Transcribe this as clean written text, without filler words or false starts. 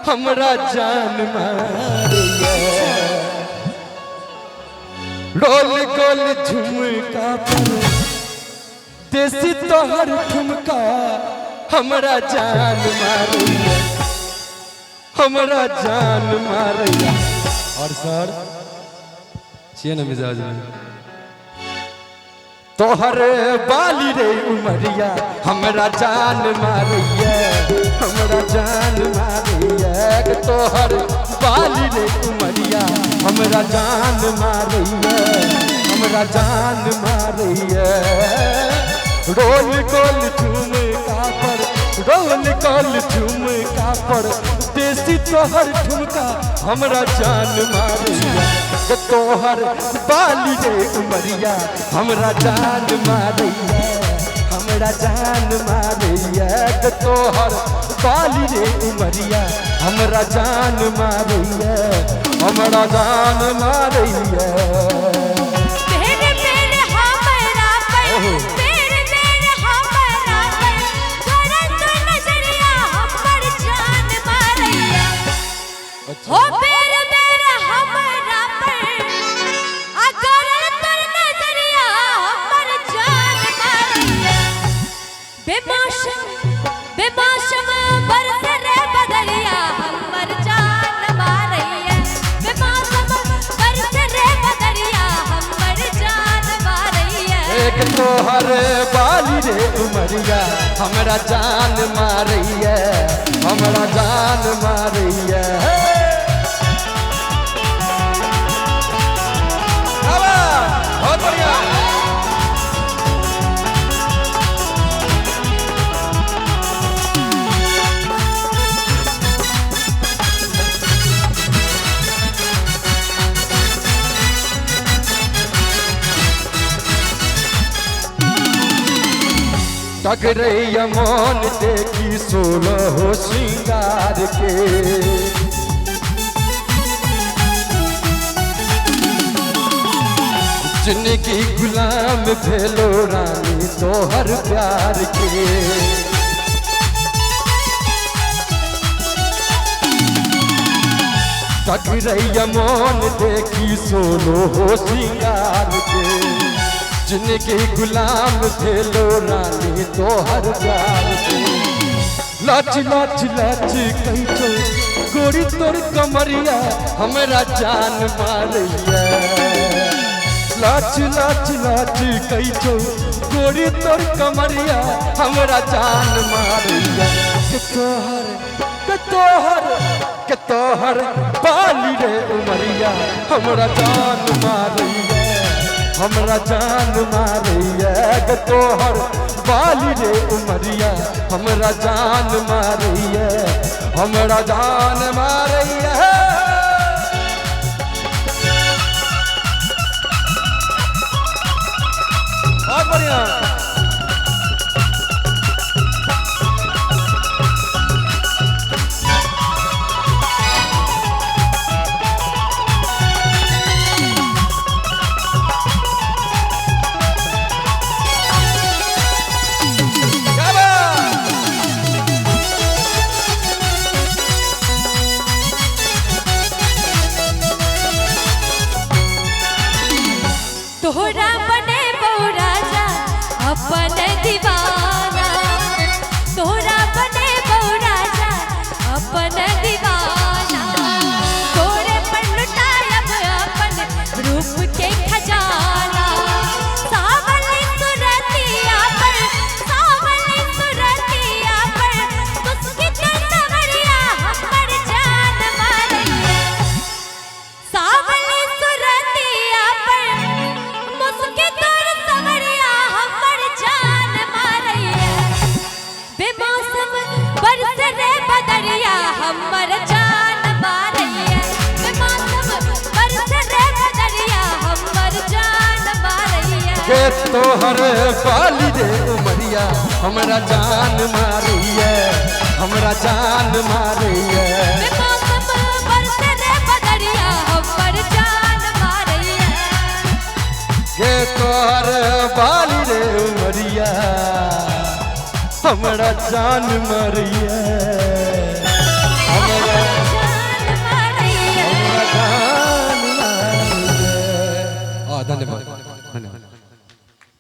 हमरा जान मारिया रोल गोल झुमका पर देसी तोहर ठुमका हमरा जान मारिया हमरा जान मारिया। और सर छिए ना मिजाज में तोहर बाली रे उमरिया हमरा जान मारिया हमरा जान मारिया तोहर बाली रे उमरिया हमरा जान मारिया हमरा जान मारिया। रोल गोल झुमका पर रोल गोल झुमका पर देसी तोहर ठुमका हमरा जान मारिया तोहर बाली रे उमरिया हमरा जान मारिया हमरा जान मारिया तोहर बाली रे उमरिया हमरा जान मारिया हमरा जान मारिया। हो बेर बेर हमरा पर अगर तोर नजरिया हमर जान मारिया बेमौसम बरस रे बदरिया हमर जान मारिया बेमौसम बरस रे बदरिया हमर जान मारिया। एक तोहर बाली रे उमरिया हमरा जान मारिया हमरा जान मारिया। बहुत बढ़िया टकरैया मन देखी सोलह श्रृंगार के जिंदगी गुलाम भेलो रानी तोहर प्यार के टकरैया मन देखी सोलह श्रृंगार के जिनके गुलाम भेलो रानी तोहर प्यार के लच लच लच कैचो गोरी तोर कमरिया हमरा जान मारिया लच लच लच कैचो गोरी तोर कमरिया हमरा जान मारिया के तोहर बाली रे उमरिया हमरा जान मारिया हमरा जान मारिया तोहर बाली रे उमरिया हमरा जान मारिया हमरा जान मारिया। बहुत बढ़िया तोहरा बने बहु राजा अपन दीवाना तोहरा बने बहु राजा अपन दीवाना तोरे पर लुटायब अपन रूप के खजाना सावली सुरतिया पर तुझकी तो सवरिया हमर जान मारिया सावली सुरतिया पर मुस्के तोर सवरिया हमर जान मारिया बेमौसम बरस रे बदरिया हमर जान मारिया बेमौसम बरस रे बदरिया हमर जान मारिया। के तोहर बाली रे उमरिया हमरा जान मारिया हमरा जान मारिया बेमौसम बरस रे बदरिया हमर जान मारिया के तोहर बाली रे उमरिया हमरा जान मारिया हमरा हाँ धन्यवाद धन्यवाद।